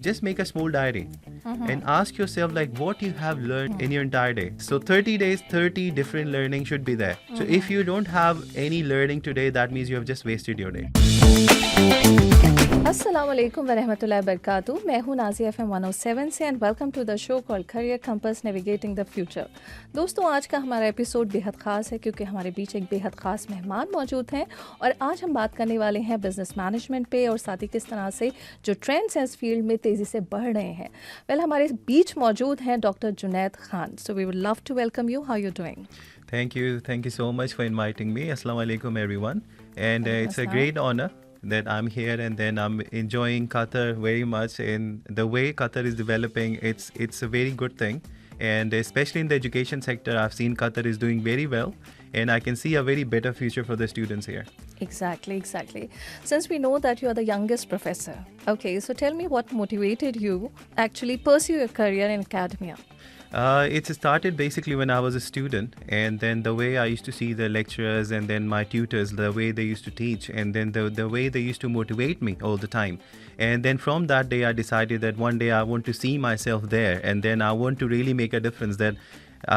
just make a small diary and ask yourself like what you have learned in your entire day. So 30 days, 30 different learning should be there. So if you don't have any learning today, that means you have just wasted your day. अस्सलाम वालेकुम वरहमतुल्लाहि वबरकातुहू। मैं हूँ Nazia FM 107 से and welcome to the show called career compass navigating the future. दोस्तों, आज का हमारा एपिसोड बेहद ख़ास है क्योंकि हमारे बीच एक बेहद ख़ास मेहमान मौजूद हैं और आज हम बात करने वाले हैं बिजनेस मैनेजमेंट पे और साथ ही किस तरह से जो ट्रेंड्स हैं इस फील्ड में तेज़ी से बढ़ रहे हैं। हमारे बीच मौजूद हैं doctor Junaid Khan. So we would love to welcome you. How you doing? Thank you so much for inviting me. Assalamu alaikum everyone, and it's a great honor that I'm here, and then I'm enjoying Qatar very much. And the way Qatar is developing, it's a very good thing, and especially in the education sector, I've seen Qatar is doing very well, and I can see a very better future for the students here. Exactly. Since we know that you are the youngest professor, okay, so tell me what motivated you actually pursue your career in academia? It started basically when I was a student, and then the way I used to see the lecturers and then my tutors, the way they used to teach, and then the way they used to motivate me all the time. And then from that day, I decided that one day I want to see myself there, and then I want to really make a difference, that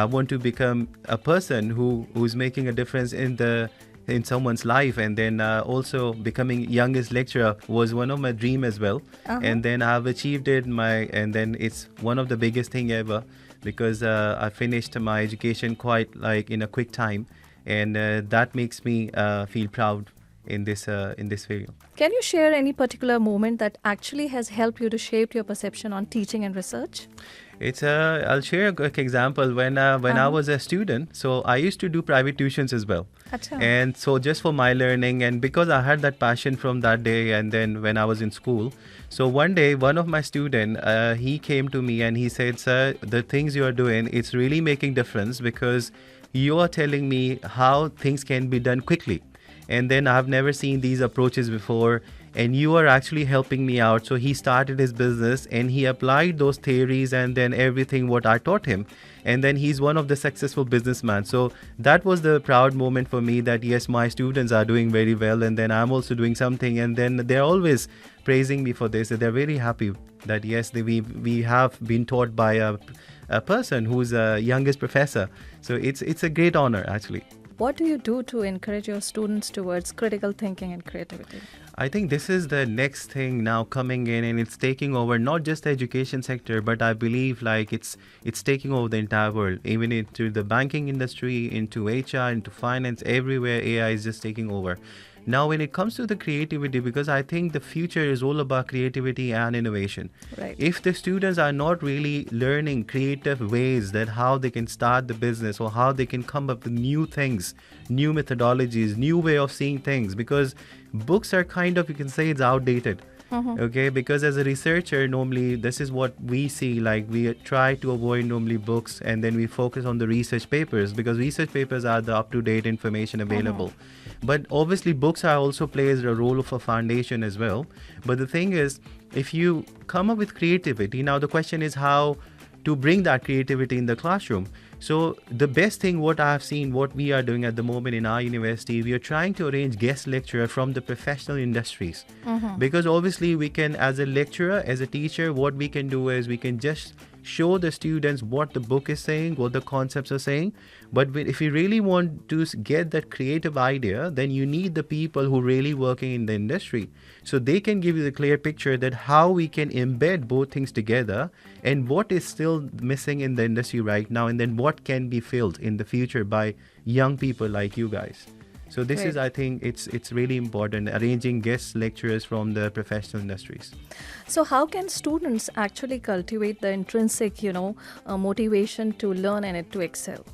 I want to become a person who's making a difference in someone's life. And then also becoming youngest lecturer was one of my dream as well. And then I've achieved it, and then it's one of the biggest thing ever, because I finished my education quite like in a quick time, and that makes me feel proud in this field. Can you share any particular moment that actually has helped you to shape your perception on teaching and research? I'll share a quick example. When I was a student, so I used to do private tuitions as well. Achha. And so just for my learning, and because I had that passion from that day, and then when I was in school, so one day one of my student, he came to me and he said, "Sir, the things you are doing, it's really making difference, because you are telling me how things can be done quickly. And then I've never seen these approaches before, and you are actually helping me out." So he started his business and he applied those theories and then everything what I taught him. And then he's one of the successful businessmen. So that was the proud moment for me, that yes, my students are doing very well, and then I'm also doing something. And then they're always praising me for this. They're very happy that yes, we have been taught by a person who's a youngest professor. So it's a great honor actually. What do you do to encourage your students towards critical thinking and creativity? I think this is the next thing now coming in, and it's taking over not just the education sector, but I believe like it's taking over the entire world, even into the banking industry, into HR, into finance, everywhere AI is just taking over. Now, when it comes to the creativity, because I think the future is all about creativity and innovation. Right. If the students are not really learning creative ways that how they can start the business or how they can come up with new things, new methodologies, new way of seeing things, because books are kind of, you can say it's outdated. Okay, because as a researcher, normally this is what we see, like we try to avoid normally books, and then we focus on the research papers, because research papers are the up-to-date information available. But obviously books are also plays a role of a foundation as well. But the thing is, if you come up with creativity, now the question is how to bring that creativity in the classroom. So the best thing what I have seen, what we are doing at the moment in our university, we are trying to arrange guest lecturer from the professional industries. Because obviously we can, as a lecturer, as a teacher, what we can do is we can just show the students what the book is saying, what the concepts are saying. But if you really want to get that creative idea, then you need the people who really working in the industry. So they can give you the clear picture that how we can embed both things together, and what is still missing in the industry right now, and then what can be filled in the future by young people like you guys. So this Great. is, I think, it's really important, arranging guest lecturers from the professional industries. So how can students actually cultivate the intrinsic, motivation to learn and to excel?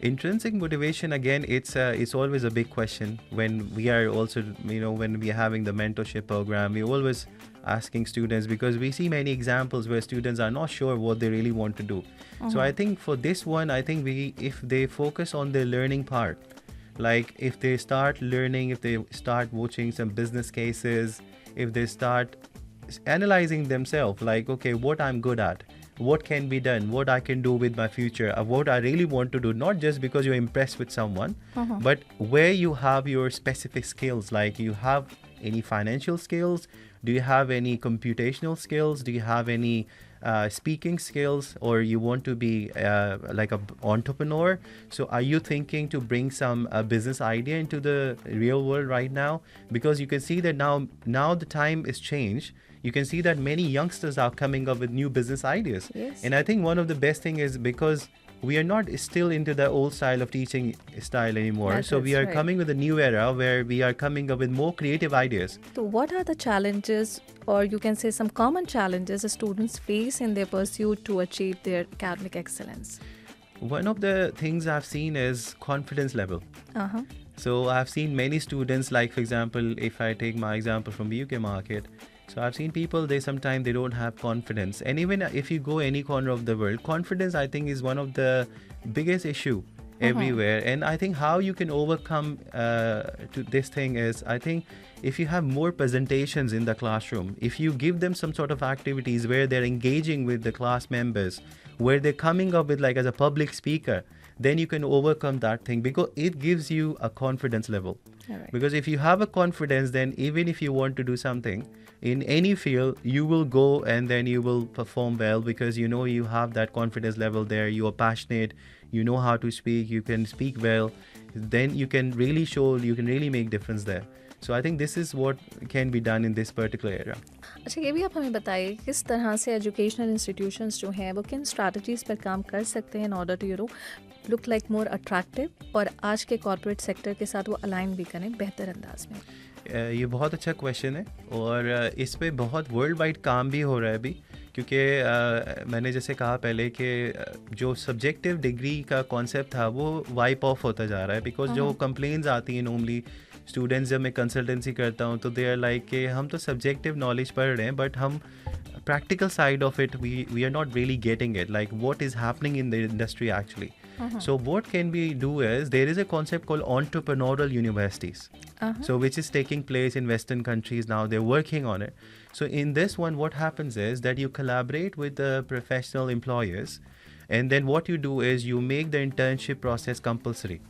Intrinsic motivation, again, it's always a big question when we are also, when we are having the mentorship program, we're always asking students, because we see many examples where students are not sure what they really want to do. So I think for this one, I think if they focus on the learning part, like if they start learning, if they start watching some business cases, if they start analyzing themselves, like, okay, what I'm good at, what can be done, what I can do with my future, what I really want to do, not just because you're impressed with someone, but where you have your specific skills, like you have any financial skills, Do you have any computational skills? Do you have any speaking skills, or you want to be like an entrepreneur? So are you thinking to bring some business idea into the real world right now? Because you can see that now the time is changed. You can see that many youngsters are coming up with new business ideas. Yes. And I think one of the best thing is because we are not still into the old style of teaching style anymore. So we are coming with a new era where we are coming up with more creative ideas. So what are the challenges, or you can say some common challenges students face in their pursuit to achieve their academic excellence? One of the things I've seen is confidence level. Uh-huh. So I've seen many students, like for example, if I take my example from the UK market, so I've seen people, they sometimes they don't have confidence. And even if you go any corner of the world, confidence I think is one of the biggest issue everywhere. And I think how you can overcome to this thing is, I think if you have more presentations in the classroom, if you give them some sort of activities where they're engaging with the class members, where they're coming up with like as a public speaker, then you can overcome that thing, because it gives you a confidence level. Right. Because if you have a confidence, then even if you want to do something in any field, you will go and then you will perform well, because you know you have that confidence level there. You are passionate, you know how to speak, you can speak well, then you can really show, you can really make difference there. So I think this is what can be done in this particular area. अच्छा, ये भी आप हमें बताइए किस तरह से educational institutions जो हैं वो किन स्ट्रैटेजीज पर काम कर सकते हैं in order to look like more attractive और आज के कॉर्पोरेट सेक्टर के साथ वो अलाइन भी करें बेहतर अंदाज में. ये बहुत अच्छा क्वेश्चन है, और इस पे बहुत वर्ल्ड वाइड काम भी हो रहा है अभी, क्योंकि मैंने जैसे कहा पहले कि जो सब्जेक्टिव डिग्री का कॉन्सेप्ट था वो वाइप ऑफ होता जा रहा है. बिकॉज जो कंप्लेंट्स आती हैं नॉर्मली स्टूडेंट्स, जब मैं कंसल्टेंसी करता हूँ तो दे आर लाइक कि हम तो सब्जेक्टिव नॉलेज पढ़ रहे हैं, बट हम practical side of it we are not really getting it, like what is happening in the industry actually. So what can we do is, there is a concept called Entrepreneurial Universities, so which is taking place in Western countries now. They're working on it. So in this one, what happens is that you collaborate with the professional employers, and then what you do is you make the internship process compulsory.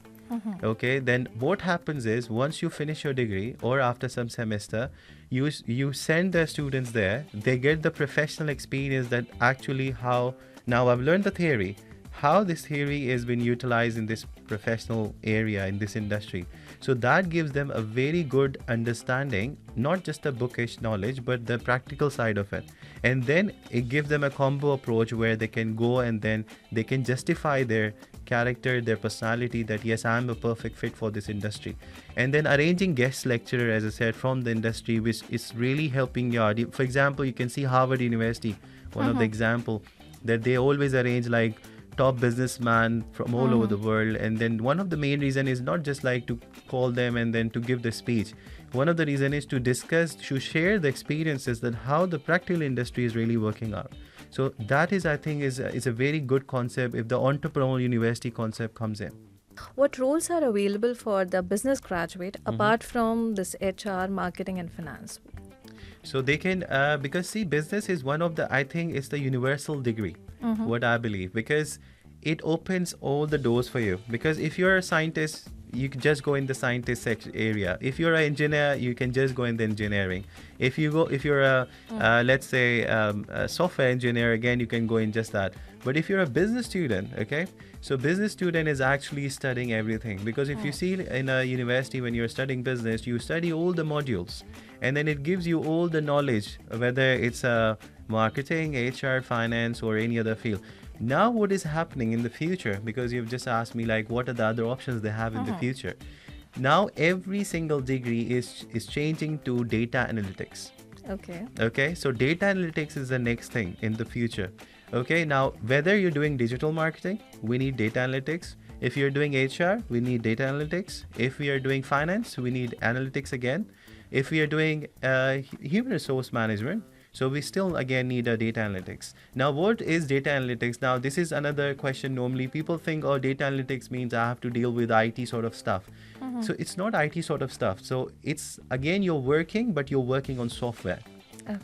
Okay, then what happens is, once you finish your degree or after some semester, you send the students there. They get the professional experience, that actually how now I've learned the theory, how this theory has been utilized in this professional area, in this industry. So that gives them a very good understanding, not just the bookish knowledge, but the practical side of it. And then it gives them a combo approach where they can go and then they can justify their character, their personality, that yes, I'm a perfect fit for this industry. And then arranging guest lecturer, as I said, from the industry, which is really helping you out. For example, you can see Harvard University, one of the example, that they always arrange like top businessman from all over the world. And then one of the main reason is not just like to call them and then to give the speech. One of the reason is to discuss, to share the experiences, that how the practical industry is really working out. So that is, I think, is a very good concept if the Entrepreneurial University concept comes in. What roles are available for the business graduate apart from this HR, marketing and finance? So they can, because see, business is one of the, I think it's the universal degree, what I believe, because it opens all the doors for you. Because if you're a scientist, you can just go in the scientist area. If you're an engineer, you can just go in the engineering. If you're a, let's say, a software engineer, again, you can go in just that. But if you're a business student, okay, so business student is actually studying everything. Because if you see in a university, when you're studying business, you study all the modules, and then it gives you all the knowledge, whether it's marketing, HR, finance, or any other field. Now what is happening in the future, because you've just asked me like what are the other options they have in the future. Now every single degree is changing to data analytics. Okay, so data analytics is the next thing in the future. Okay, now whether you're doing digital marketing, we need data analytics. If you're doing HR, we need data analytics. If we are doing finance, we need analytics again. If we are doing human resource management, so we still again need a data analytics. Now what is data analytics? Now this is another question. Normally people think, oh, data analytics means I have to deal with IT sort of stuff. So it's not IT sort of stuff. So it's, again, you're working, but you're working on software.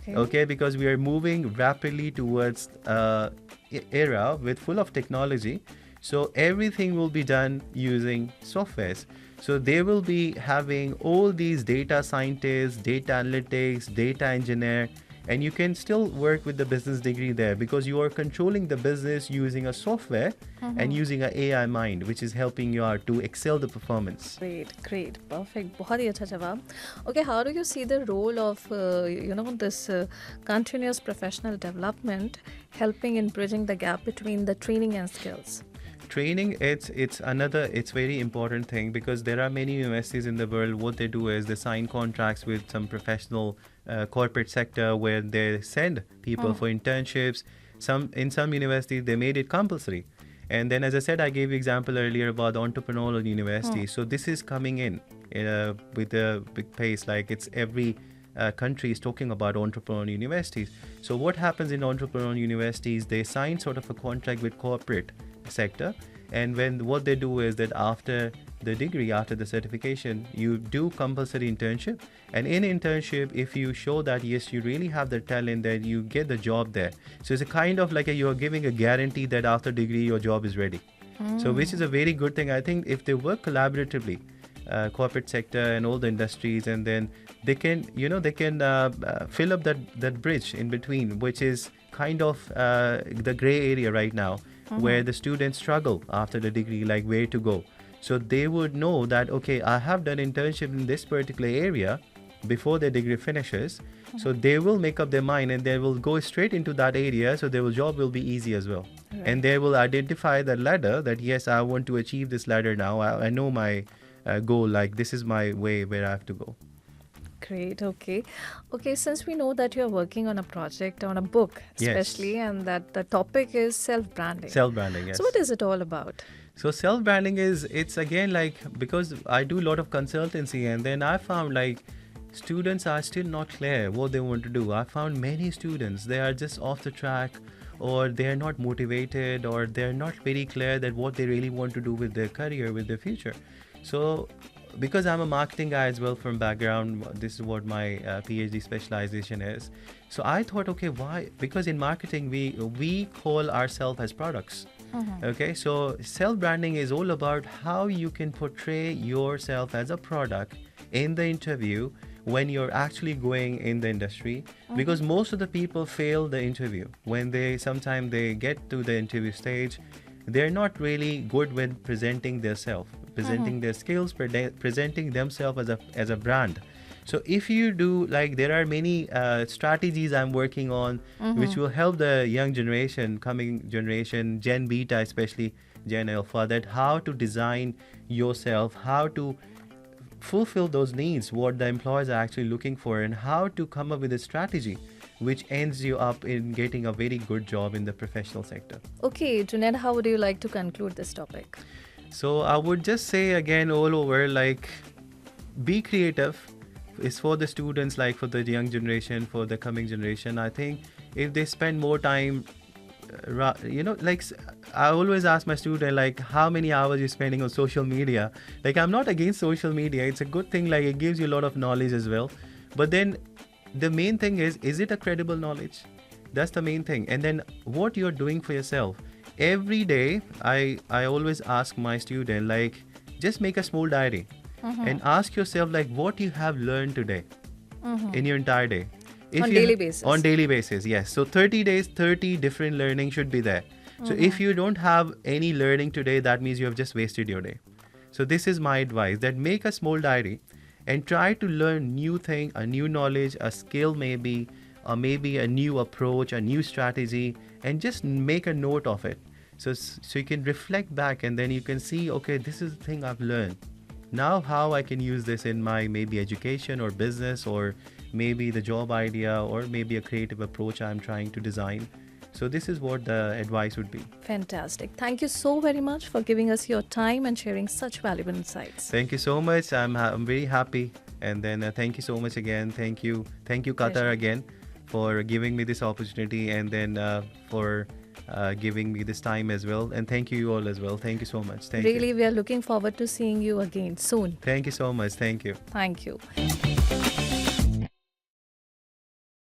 Okay, because we are moving rapidly towards era with full of technology. So everything will be done using softwares. So they will be having all these data scientists, data analytics, data engineer, and you can still work with the business degree there because you are controlling the business using a software and using an AI mind, which is helping you out to excel the performance. Great, perfect. बहुत ही अच्छा जवाब. Okay, how do you see the role of this continuous professional development helping in bridging the gap between the training and skills? Training, it's very important thing because there are many universities in the world. What they do is they sign contracts with some professional corporate sector where they send people for internships. In some universities they made it compulsory, and then, as I said, I gave you example earlier about the Entrepreneurial Universities. So this is coming in with a big pace. Like it's every country is talking about Entrepreneurial Universities. So what happens in Entrepreneurial Universities? They sign sort of a contract with corporate sector, and what they do is that after the degree, after the certification, you do compulsory internship, and in internship, if you show that yes, you really have the talent, then you get the job there. So it's a kind of like you're giving a guarantee that after degree your job is ready. So which is a very good thing. I think if they work collaboratively, corporate sector and all the industries, and then they can fill up that bridge in between, which is kind of the gray area right now, where the students struggle after the degree, like where to go. So they would know that, okay, I have done internship in this particular area before their degree finishes. So they will make up their mind and they will go straight into that area. So their job will be easy as well. Right. And they will identify the ladder that, yes, I want to achieve this ladder now. I know my goal, like this is my way where I have to go. Great. Okay, since we know that you're working on a project, on a book especially, yes, and that the topic is self-branding. Self-branding, yes. So what is it all about? So self-branding it's again like, because I do a lot of consultancy, and then I found like students are still not clear what they want to do. I found many students, they are just off the track, or they are not motivated, or they're not very clear that what they really want to do with their career, with their future. So because I'm a marketing guy as well from background, this is what my PhD specialization is. So I thought, okay, why? Because in marketing, we call ourselves as products. Okay, so self-branding is all about how you can portray yourself as a product in the interview when you're actually going in the industry, because most of the people fail the interview. When sometimes they get to the interview stage, they're not really good with presenting themselves, presenting their skills, presenting themselves as a brand. So if you do, like, there are many strategies I'm working on which will help the young generation, coming generation, Gen Beta especially, Gen Alpha, that how to design yourself, how to fulfill those needs, what the employers are actually looking for, and how to come up with a strategy which ends you up in getting a very good job in the professional sector. Okay, Junaid, how would you like to conclude this topic? So I would just say again all over, like, be creative. It's for the students, like for the young generation, for the coming generation. I think if they spend more time, like I always ask my student, like, how many hours you're spending on social media. Like, I'm not against social media. It's a good thing. Like, it gives you a lot of knowledge as well. But then the main thing is it a credible knowledge? That's the main thing. And then what you're doing for yourself. Every day, I always ask my student, like, just make a small diary and ask yourself, like, what you have learned today in your entire day. On daily basis. On daily basis, yes. So 30 days, 30 different learning should be there. So if you don't have any learning today, that means you have just wasted your day. So this is my advice, that make a small diary and try to learn new thing, a new knowledge, a skill maybe, or maybe a new approach, a new strategy, and just make a note of it. So you can reflect back, and then you can see, okay, this is the thing I've learned. Now how I can use this in my maybe education or business, or maybe the job idea, or maybe a creative approach I'm trying to design. So this is what the advice would be. Fantastic. Thank you so very much for giving us your time and sharing such valuable insights. Thank you so much. I'm very happy. And then thank you so much again. Thank you Qatar Pleasure. Again for giving me this opportunity, and then for giving me this time as well. And thank you all as well. Thank you so much. Thank you. Really, we are looking forward to seeing you again soon. Thank you so much. Thank you. Thank you.